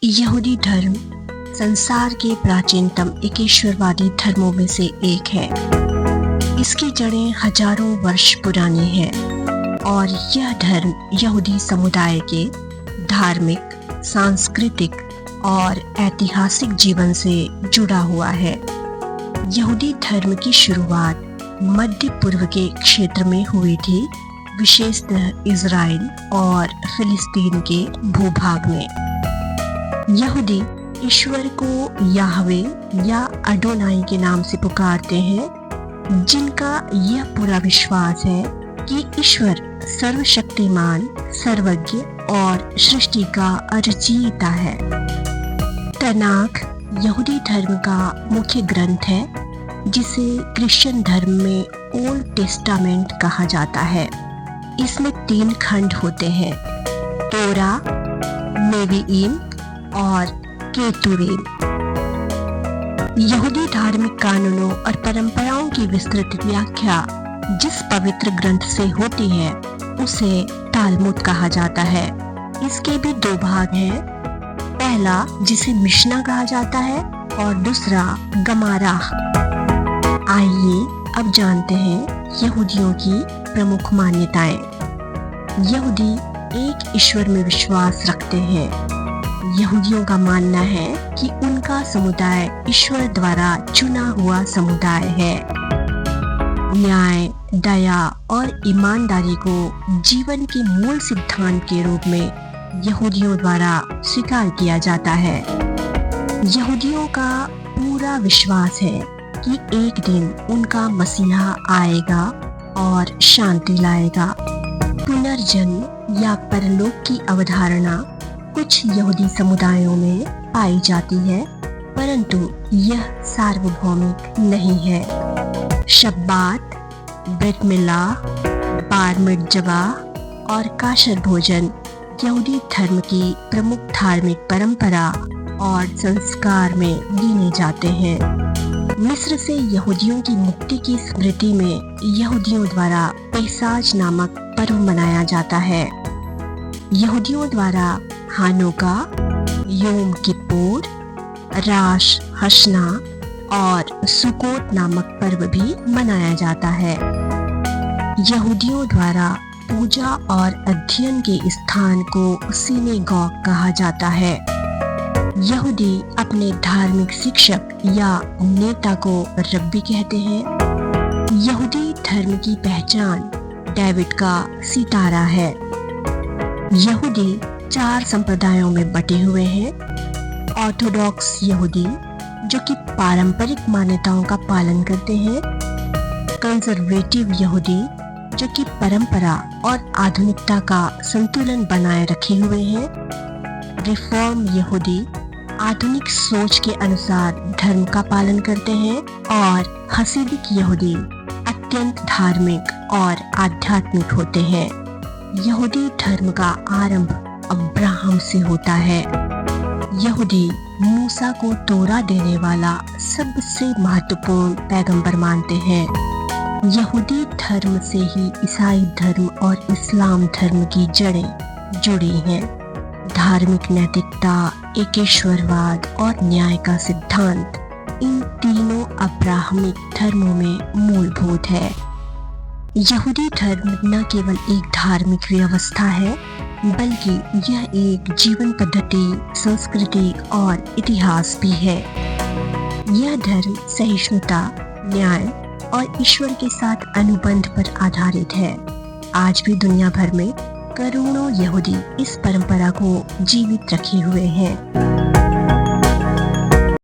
यहूदी धर्म संसार के प्राचीनतम एकेश्वरवादी धर्मों में से एक है। इसकी जड़ें हजारों वर्ष पुरानी हैं और यह धर्म यहूदी समुदाय के धार्मिक, सांस्कृतिक और ऐतिहासिक जीवन से जुड़ा हुआ है। यहूदी धर्म की शुरुआत मध्य पूर्व के क्षेत्र में हुई थी, विशेषतः इज़राइल और फिलिस्तीन के भूभाग में। यहूदी ईश्वर को याहवे या अडोनाई के नाम से पुकारते हैं, जिनका यह पूरा विश्वास है कि ईश्वर सर्वशक्तिमान, सर्वज्ञ और सृष्टि का रचयिता है। तनाख यहूदी धर्म का मुख्य ग्रंथ है, जिसे क्रिश्चियन धर्म में ओल्ड टेस्टामेंट कहा जाता है। इसमें 3 खंड होते हैं, तोरा, नेविईम और केतुरीम। यहूदी धार्मिक कानूनों और परंपराओं की विस्तृत व्याख्या जिस पवित्र ग्रंथ से होती है, उसे तालमुद कहा जाता है। इसके भी 2 भाग हैं, पहला जिसे मिशना कहा जाता है और दूसरा गमारा। आइए अब जानते हैं यहूदियों की प्रमुख मान्यताएं। यहूदी एक ईश्वर में विश्वास रखते हैं। यहूदियों का मानना है कि उनका समुदाय ईश्वर द्वारा चुना हुआ समुदाय है। न्याय, दया और ईमानदारी को जीवन के मूल सिद्धांत के रूप में यहूदियों द्वारा स्वीकार किया जाता है। यहूदियों का पूरा विश्वास है कि एक दिन उनका मसीहा आएगा और शांति लाएगा। पुनर्जन्म या परलोक की अवधारणा कुछ यहूदी समुदायों में पाई जाती है, परंतु यह सार्वभौमिक नहीं है। शब्बात, ब्रित मिला, बार मित्जवा और काशर भोजन यहूदी धर्म की प्रमुख धार्मिक परंपरा और संस्कार में गिने जाते हैं। मिस्र से यहूदियों की मुक्ति की स्मृति में यहूदियों द्वारा पेसाच नामक पर्व मनाया जाता है। यहूदियों द्वारा हानुका, योम किप्पुर, राश हशना और सुकोत नामक पर्व भी मनाया जाता है। यहूदियों द्वारा पूजा और अध्ययन के स्थान को सिनेगॉग कहा जाता है। यहूदी अपने धार्मिक शिक्षक या नेता को रब्बी कहते हैं। यहूदी धर्म की पहचान डेविड का सितारा है। यहूदी 4 संप्रदायों में बटे हुए हैं। ऑर्थोडॉक्स यहूदी, जो कि पारंपरिक मान्यताओं का पालन करते हैं। कंजर्वेटिव यहूदी, जो कि परंपरा और आधुनिकता का संतुलन बनाए रखे हुए हैं। रिफॉर्म यहूदी, आधुनिक सोच के अनुसार धर्म का पालन करते हैं। और हसीदिक यहूदी अत्यंत धार्मिक और आध्यात्मिक होते हैं। यहूदी धर्म का आरंभ अब्राहम से होता है। यहूदी मूसा को तोरा देने वाला सबसे महत्वपूर्ण पैगंबर मानते हैं। यहूदी धर्म से ही ईसाई धर्म और इस्लाम धर्म की जड़ें जुड़ी हैं। धार्मिक नैतिकता, एकेश्वरवाद और न्याय का सिद्धांत इन तीनों अब्राहमिक धर्मों में मूलभूत है। यहूदी धर्म न केवल एक धार्मिक व्यवस्था है, बल्कि यह एक जीवन पद्धति, संस्कृति और इतिहास भी है। यह धर्म सहिष्णुता, न्याय और ईश्वर के साथ अनुबंध पर आधारित है। आज भी दुनिया भर में करोड़ों यहूदी इस परंपरा को जीवित रखे हुए हैं।